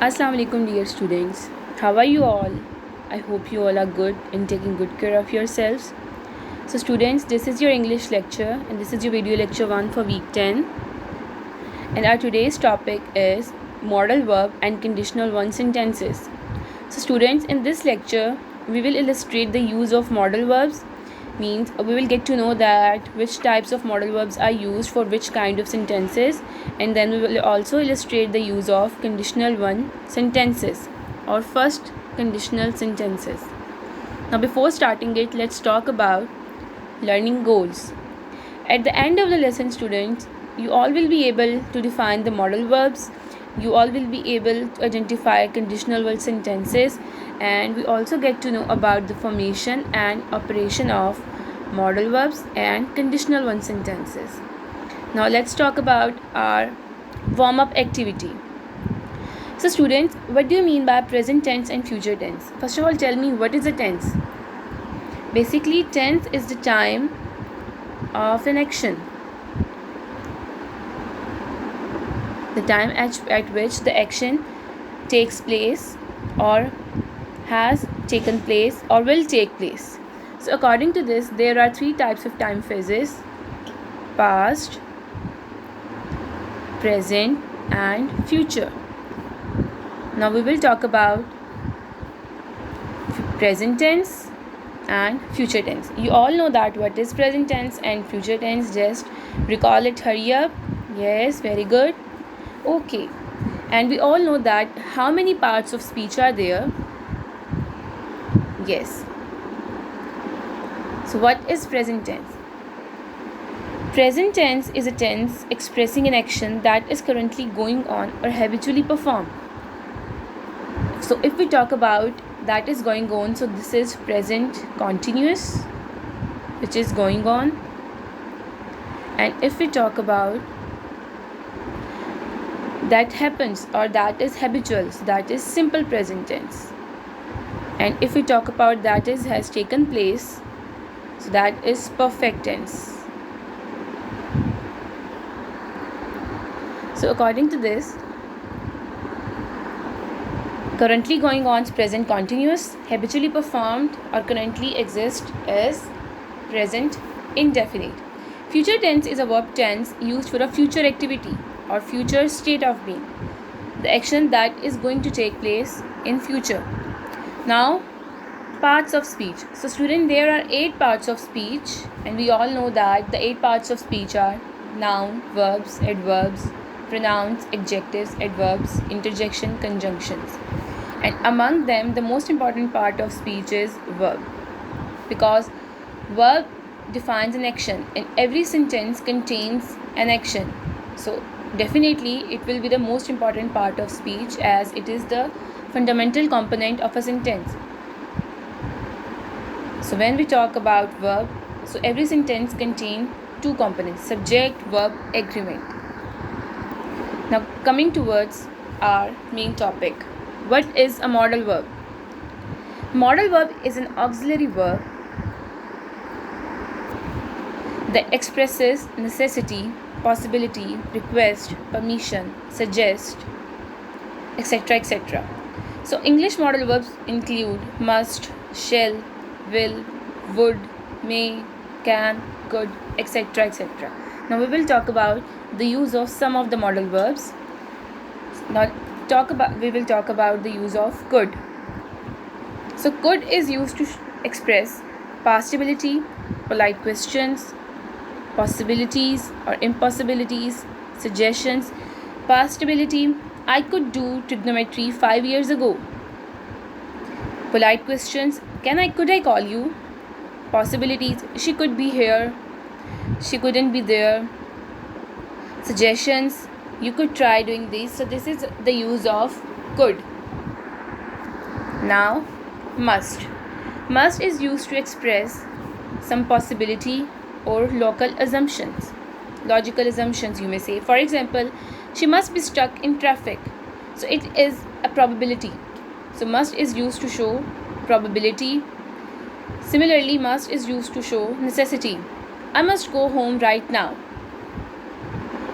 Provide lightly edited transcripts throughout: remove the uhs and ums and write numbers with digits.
Assalamu alaikum dear students. How are you all? I hope you all are good and taking good care of yourselves. So students, this is your English lecture and this is your video lecture 1 for week 10. And our today's topic is modal verb and conditional one sentences. So students, in this lecture, we will illustrate the use of modal verbs. Means we will get to know that which types of modal verbs are used for which kind of sentences, and then we will also illustrate the use of conditional one sentences or first conditional sentences. Now before starting it, let's talk about learning goals. At the end of the lesson, students, you all will be able to define the modal verbs, you all will be able to identify conditional verb sentences, and we also get to know about the formation and operation of modal verbs and conditional one sentences. Now let's talk about our warm-up activity. So students, what do you mean by present tense and future tense? First of all, tell me what is a tense. Basically, tense is the time of an action, the time at which the action takes place or has taken place or will take place. So according to this, there are three types of time phases: past, present and future. Now we will talk about present tense and future tense. You all know that what is present tense and future tense. Just recall it, hurry up. Yes, very good. Okay, and we all know that how many parts of speech are there? Yes. So what is present tense? Present tense is a tense expressing an action that is currently going on or habitually performed. So if we talk about that is going on, so this is present continuous, which is going on. And if we talk about that happens or that is habitual, so that is simple present tense. And if we talk about that is has taken place, so that is perfect tense. So according to this, currently going on is present continuous, habitually performed or currently exists is present indefinite. Future tense is a verb tense used for a future activity or future state of being, the action that is going to take place in future. Now, parts of speech. So student, there are 8 parts of speech, and we all know that the 8 parts of speech are noun, verbs, adverbs, pronouns, adjectives, adverbs, interjection, conjunctions. And among them, the most important part of speech is verb, because verb defines an action and every sentence contains an action. So definitely it will be the most important part of speech, as it is the fundamental component of a sentence. So when we talk about verb, so every sentence contains 2 components: subject, verb, agreement. Now coming towards our main topic, what is a modal verb? Modal verb is an auxiliary verb that expresses necessity, possibility, request, permission, suggest, etc. etc. So English modal verbs include must, shall, will, would, may, can, could, etc. etc. Now we will talk about the use of some of the modal verbs. Now we will talk about the use of could. So could is used to express past-ability, polite questions, possibilities or impossibilities, suggestions. Past-ability: I could do trigonometry 5 years ago. Polite questions: could I call you? Possibilities: she could be here, she couldn't be there. Suggestions: you could try doing this. So this is the use of could. Now must. Must is used to express some possibility or logical assumptions, you may say. For example, she must be stuck in traffic, so it is a probability. So must is used to show probability. Similarly, must is used to show necessity. I must go home right now.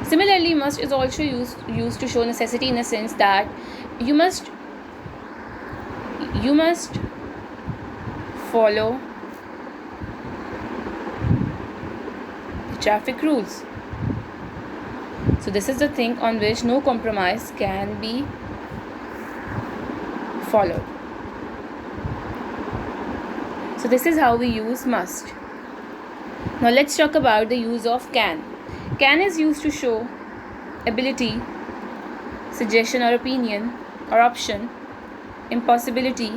Similarly, must is also used to show necessity in a sense that you must follow the traffic rules. So this is the thing on which no compromise can be followed. So this is how we use must. Now let's talk about the use of can. Can is used to show ability, suggestion or opinion or option, impossibility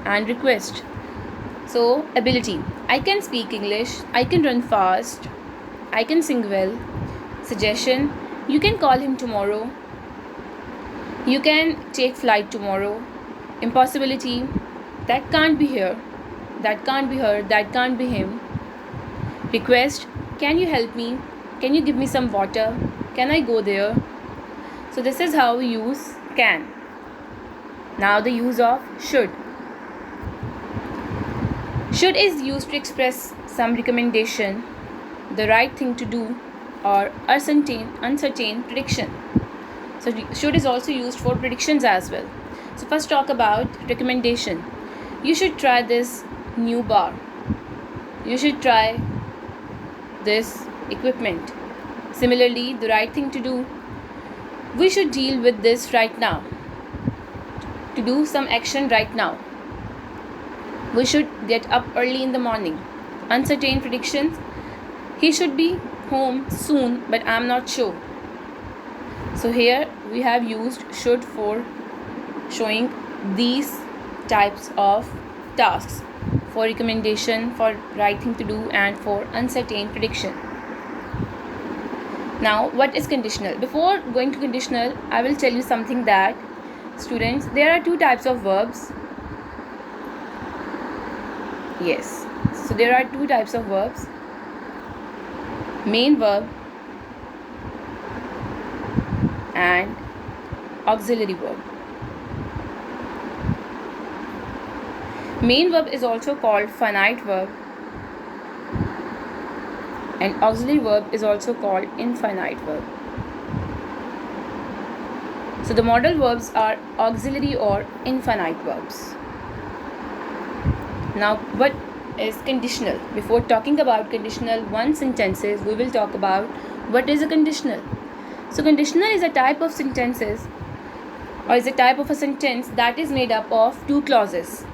and request. So ability, I can speak English, I can run fast, I can sing well. Suggestion, you can call him tomorrow, you can take flight tomorrow. Impossibility, that can't be here, that can't be her, that can't be him. Request, can you help me, can you give me some water, can I go there? So this is how we use can. Now the use of should. Should is used to express some recommendation, the right thing to do, or uncertain prediction. So should is also used for predictions as well. So first talk about recommendation. You should try this new bar. You should try this equipment. Similarly, the right thing to do. We should deal with this right now. To do some action right now. We should get up early in the morning. Uncertain predictions. He should be home soon, but I'm not sure. So here we have used should for showing these types of tasks, for recommendation, for right thing to do, and for uncertain prediction. Now what is conditional? Before going to conditional, I will tell you something that students, there are two types of verbs. Yes, so there are two types of verbs: main verb and auxiliary verb. Main verb is also called finite verb, and auxiliary verb is also called infinite verb. So the modal verbs are auxiliary or infinite verbs. Now what is conditional? Before talking about conditional one sentences, we will talk about what is a conditional. So conditional is a type of sentences, or is a type of a sentence that is made up of two clauses.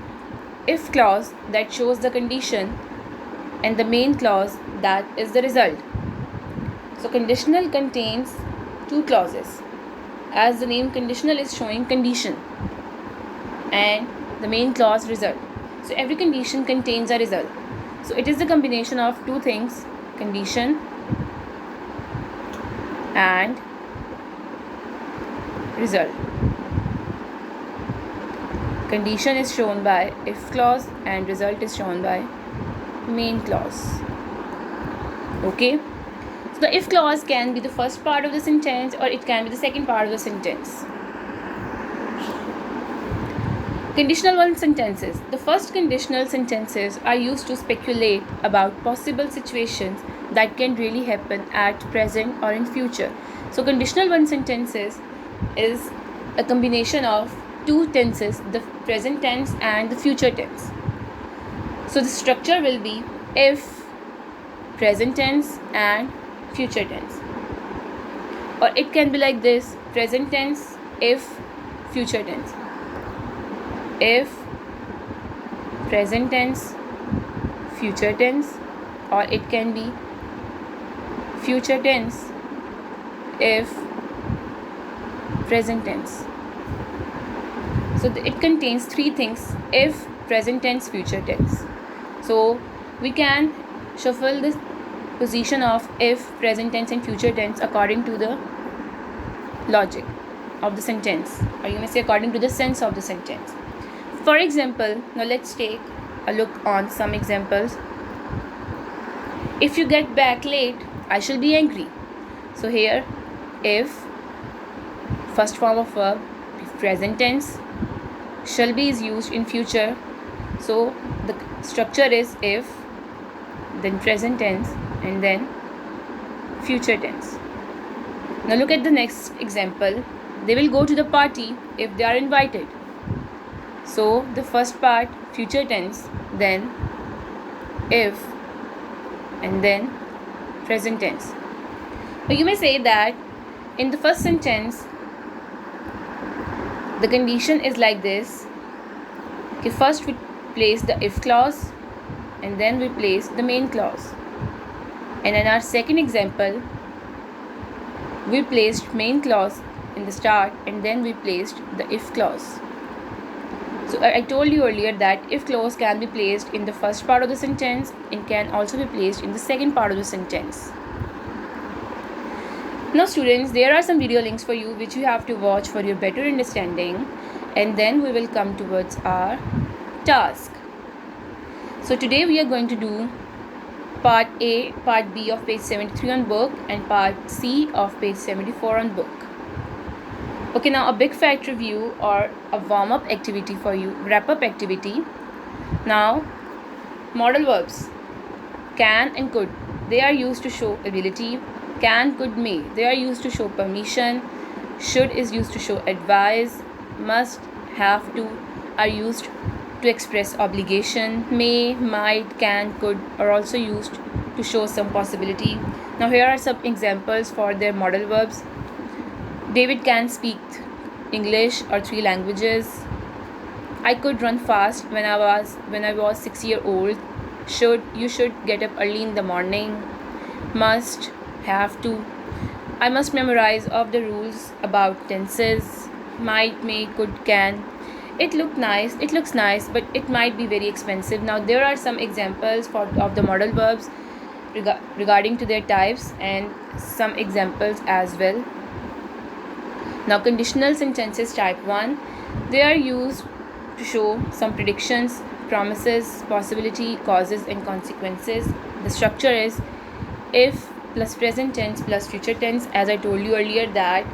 If clause, that shows the condition, and the main clause, that is the result. So conditional contains two clauses. As the name conditional is showing condition, and the main clause result. So every condition contains a result. So it is the combination of two things, condition and result. Condition is shown by if clause and result is shown by main clause. Okay. So the if clause can be the first part of the sentence, or it can be the second part of the sentence. Conditional one sentences. The first conditional sentences are used to speculate about possible situations that can really happen at present or in future. So conditional one sentences is a combination of two tenses, the present tense and the future tense. So the structure will be if, present tense and future tense. Or it can be like this: present tense, if, future tense. If, present tense, future tense. Or it can be future tense, if, present tense. So it contains three things: if, present tense, future tense. So we can shuffle the position of if, present tense and future tense according to the logic of the sentence, or you may say according to the sense of the sentence. For example, now let's take a look on some examples. If you get back late, I shall be angry. So here, if, first form of verb, present tense, shall be is used in future. So the structure is if, then present tense, and then future tense. Now look at the next example. They will go to the party if they are invited. So the first part, future tense, then if, and then present tense. Now you may say that in the first sentence, the condition is like this. Okay, first we place the if clause and then we place the main clause. And in our second example, we placed main clause in the start and then we placed the if clause. So I told you earlier that if clause can be placed in the first part of the sentence and can also be placed in the second part of the sentence. Now students, there are some video links for you which you have to watch for your better understanding, and then we will come towards our task. So today we are going to do part A, part B of page 73 on book and part C of page 74 on book. Okay, now a big fact review or a warm-up activity for you, wrap-up activity. Now, modal verbs, can and could, they are used to show ability. Can, could, may, they are used to show permission. Should is used to show advise. Must, have to are used to express obligation. May, might, can, could are also used to show some possibility. Now here are some examples for their modal verbs. David can speak English or 3 languages. I could run fast when I was 6 years old. You should get up early in the morning. Must, have to. I must memorize of the rules about tenses. Might, may, could, can. It looks nice, but it might be very expensive. Now there are some examples of the modal verbs regarding to their types and some examples as well. Now conditional sentences type 1, they are used to show some predictions, promises, possibility, causes and consequences. The structure is if plus present tense plus future tense. As I told you earlier that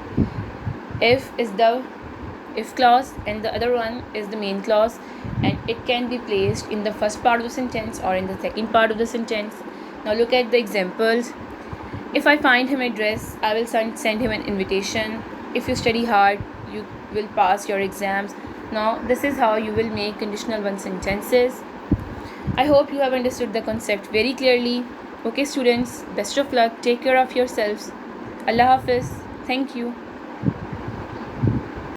if is the if clause and the other one is the main clause, and it can be placed in the first part of the sentence or in the second part of the sentence. Now look at the examples. If I find him a dress, I will send him an invitation. If you study hard, you will pass your exams. Now this is how you will make conditional one sentences. I hope you have understood the concept very clearly. Okay students, best of luck, take care of yourselves. Allah Hafiz. Thank you.